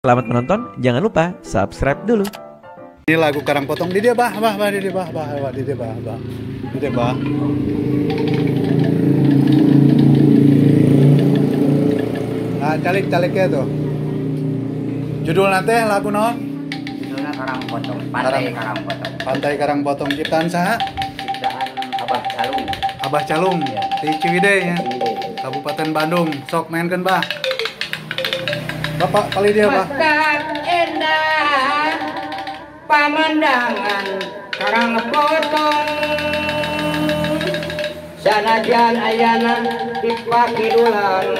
Selamat menonton, jangan lupa subscribe dulu. Ini lagu Karang Potong di dia bah di dia bah di dia bah. Nah, calik-caliknya tuh. Judul nanti lagu no? Judulnya Karang Potong, Pantai Karang Potong. Pantai Karang Potong ciptaan saha? Ciptaan Abah Calung. Abah Calung Ya. di Ciwidey ya. Ciwidey. Kabupaten Bandung. Sok mainkan bah. Bapak kali dia bah. Mekar endah pemandangan Karang Potong, sanajan ayana dipakidulan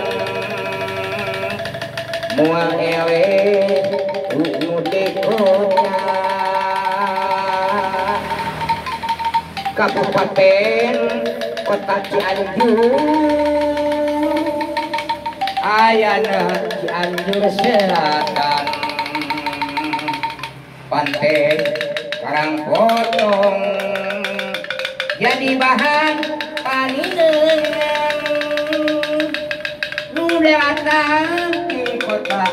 mual ewe nuti kota Kabupaten Kota Cianjur, ayana Cianjur Selatan, Pantai Karang Potong jadi bahan panineunan nu datang di kota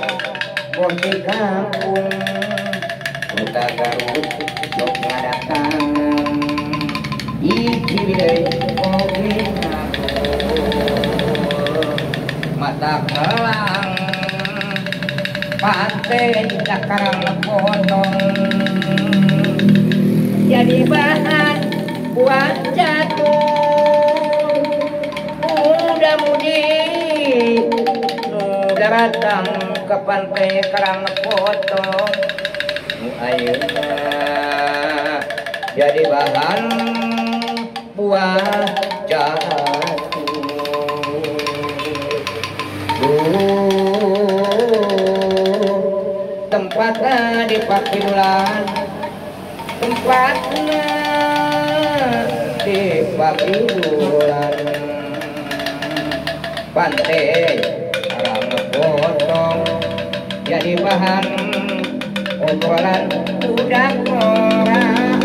Bonti Kampung, kota Garut sok ngadatang di Ciwidey oge mata kelang Pantai Karang Potong jadi bahan buat jatuh muda-mudi udah datang ke Pantai Karang Potong ayeuna jadi bahan buah jatuh. Tempatnya di Pakidulan, tempatnya di Pakidulan, Pantai Karang Potong jadi bahan obrolan udah orang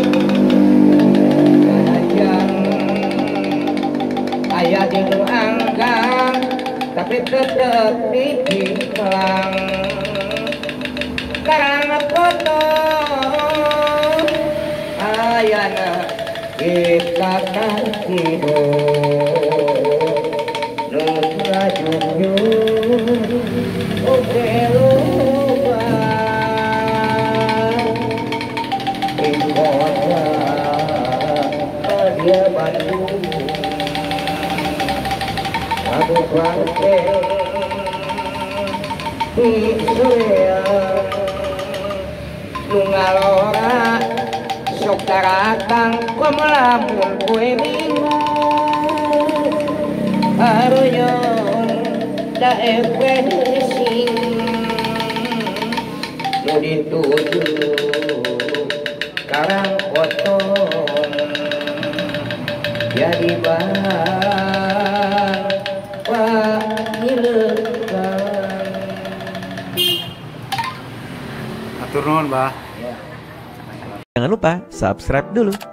ayah di anggang tapi tetep dikiklang Karang Potong ayana kita hidup nutra jujur oke lupa di kota dia Bandung aku bangkeng di Soreang ngalora sok taratang komelamun kue minggu haruyon da efesing nu dituju Karang Potong jadi bahan pangilekan. Atur nuhun bah. Jangan lupa subscribe dulu.